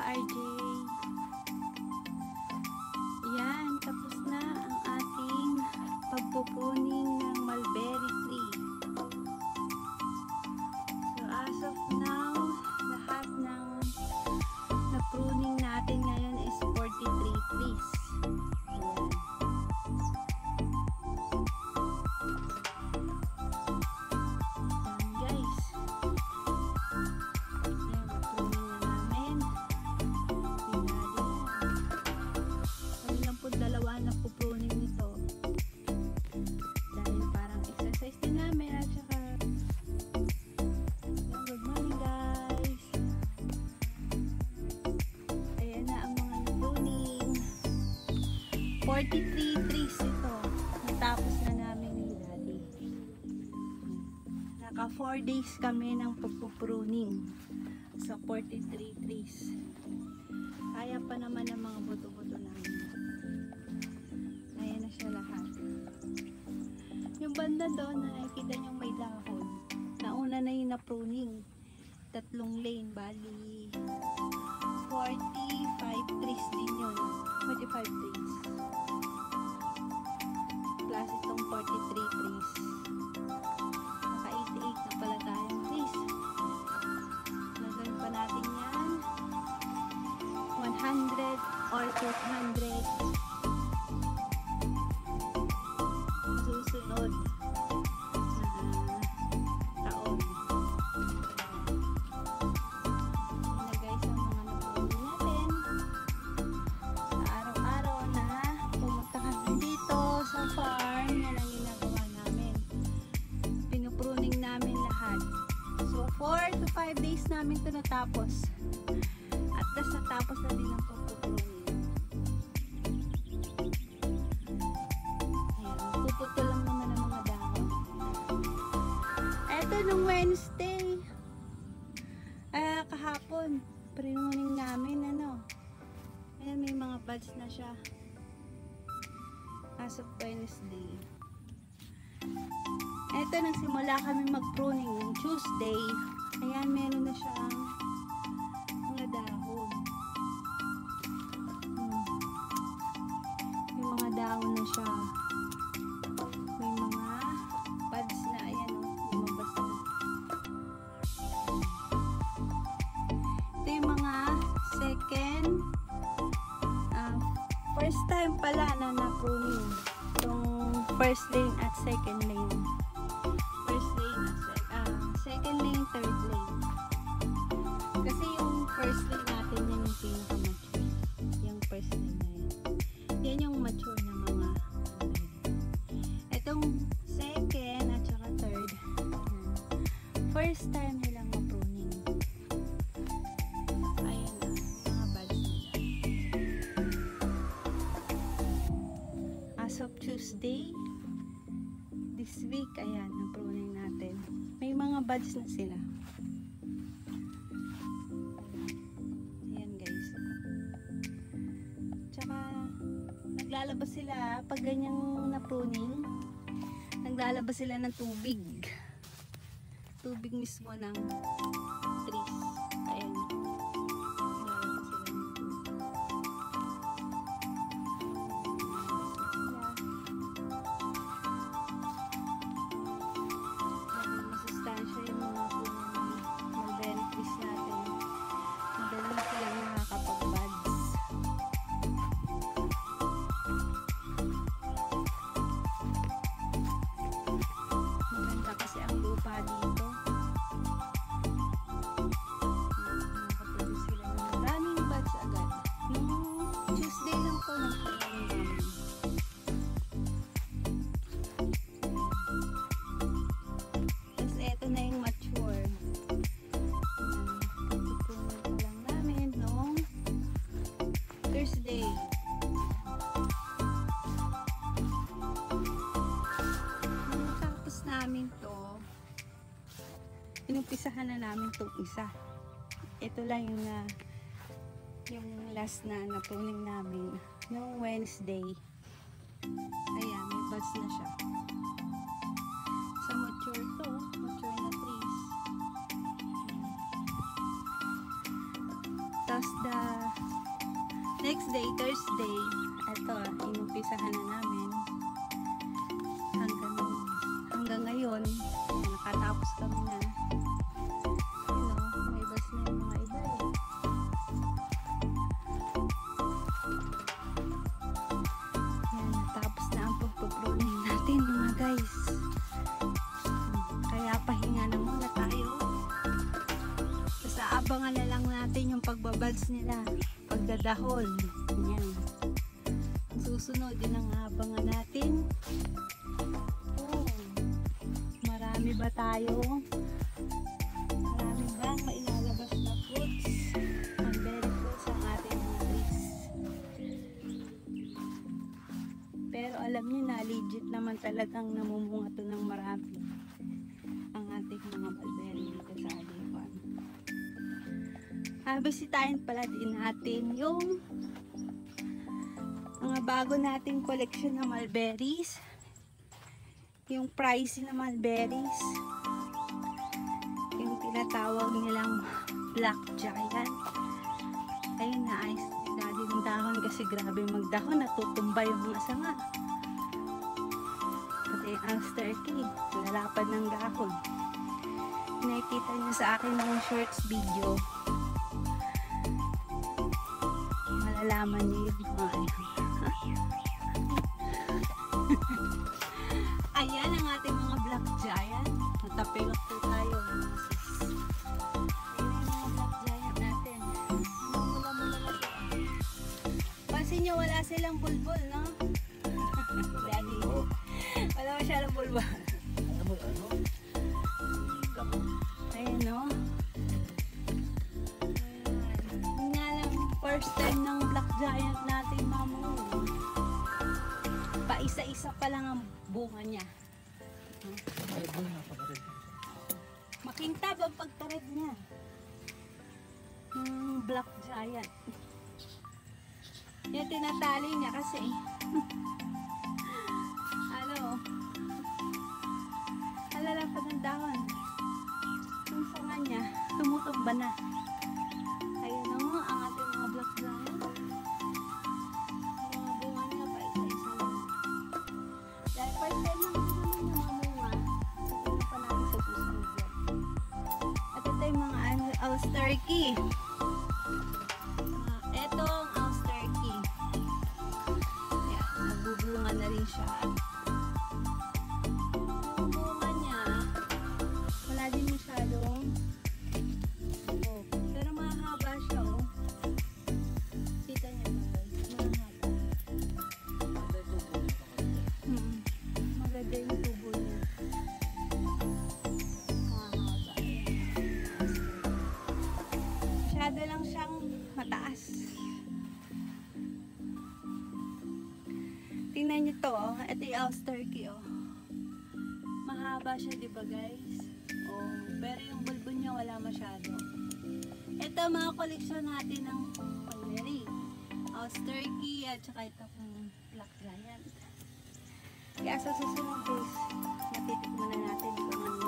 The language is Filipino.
RJ. Yan, tapos na ang ating pagpupuning ng mulberry tree. So as of now, lahat ng na-pruning natin ngayon is 43 trees. Ayan. Good morning guys. Ayan na ang mga pruning. 43 trees ito. Natapos na namin ni Daddy. Naka 4 days kami ng pagpupruning sa 43 trees. Kaya pa naman ang mga buto-buto namin. Ayan na siya lahat. Yung banda doon, nakikita nyo may dahon. Nauna na yung na-pruning. 3 lane, bali 45 trees din yun. 45 trees. Plus itong 43 trees. Naka 88 na pala tayong trees. Lagyan pa natin yan. 100 or 200. Susunod na taon. Yun na guys ang mga napulong natin sa araw-araw na pumunta kami dito sa farm. Yan ang ginagawa namin. Pinupruning namin lahat. So 4 to 5 days namin ito natapos. At tas natapos na din ang pagpupruning. Puputol lang naman ang mga dahon. Eto nung Wednesday, kahapon, pruning namin, ano. Ayan, may mga buds na siya. As of Wednesday. Eto, nagsimula kami mag-pruning yung Tuesday. Ayan, meron na siyang mga dahon. Yung mga dahon na siya. May mga buds na, ayan o, lumabas na. Ito yung mga second, first time pala na na-pruning. Itong first lane at second lane. First lane at second lane, third lane. Kasi yung first lane natin yan yung pinaka-mature. Yung first lane na yan. Yan yung mature na mga itong second at saka third, first time nilang ma-pruning. Ayan na, mga buds nila. As of Tuesday, this week, ayan, na-pruning natin. May mga buds na sila. Ayan guys. Tsaka, naglalabas sila pag ganyang na-pruning. Naglalabas sila ng tubig. Tubig mismo ng trees. Ayan. Naglalabas sila ng tubig. Masustansya yung mga puno ng mulberry trees natin. Madaling silang nakakapag-buds. Maganda kasi ang lupa dito. Nakapag-produce sila ng maraming buds agad. Nung Tuesday lang po nagpapalong namin. Tapos eto na yung mature. Pupunin pa lang namin nung Thursday. Tapos namin to, inumpisahan na namin itong isa. Ito lang yung last na na-pruning namin noong Wednesday. Ayan, may buds na siya. Sa mature to, mature na trees. Tapos the next day, Thursday, ito, inumpisahan na namin. Hanggang ngayon, nakatapos kami na. May bus na yung mga iba eh. Yan, natapos na ang pagpupruning natin mga guys. Kaya pahinga na muna tayo. Tapos aabangan na lang natin yung pagbabads nila, pagdadahon. Yan. Susunod din ang aabangan natin. Marami ba tayo? Marami bang mailalabas na fruits? Ang very fruits ang ating mga trees. Pero alam niyo na, legit naman talagang namumunga to ng marami ang ating mga mulberry dito sa ating farm. Bisitahin pala din natin yung mga bago nating collection ng mulberries. Yung pricey na mulberries, yung tinatawag nilang black giant. Ayun na, ayos daddy ng dahon kasi grabe magdahon, natutumba yung mga sanga. Pati yung Alsterky, lalapad ng dahon. Nakikita niyo sa akin ng shorts video, malalaman niyo yung mga ayan ang ating mga black giant. Natapilok po tayo. Ayan yung mga black giant natin. Mula-mula na po. Pansin nyo, wala silang bulbul, no? Daddy. Wala masyadong bulbul. Ayan, no? Ayan nga lang, first time ng black giant natin, mamo. Paisa-isa pa lang ang bunga niya. Makintab ang pagtarid niya. Black giant. Yan tinatali niya kasi ano, alalapad ng dahon. Yung sanga niya, tumutumba na. Ayun o, ang ating mga black giant. Mga bunga niya pa isa-isa lang. Dahil first time lang naman yung mga bunga, siguro pa namin sa susunod yan. At ito yung mga Alsterky. Ito ang Alsterky. Ayan, nagbubunga na rin siya. Yung bunga niya, wala din masyadong pero mahaba siya, oh. Kita niyo ba? Mahaba. Maganda yung tubo niya. Mahaba. Masyado lang siyang mataas. Tingnan niyo to, oh. Ito yung Alsterky, oh. Mahaba siya, di ba guys? Oh, pero yung bulbo niya wala masyado. Ito mga koleksyon natin ng mulberry. Alsterky at saka ito kung black giant. Kaya sa susunod guys, matitikman na natin kung ano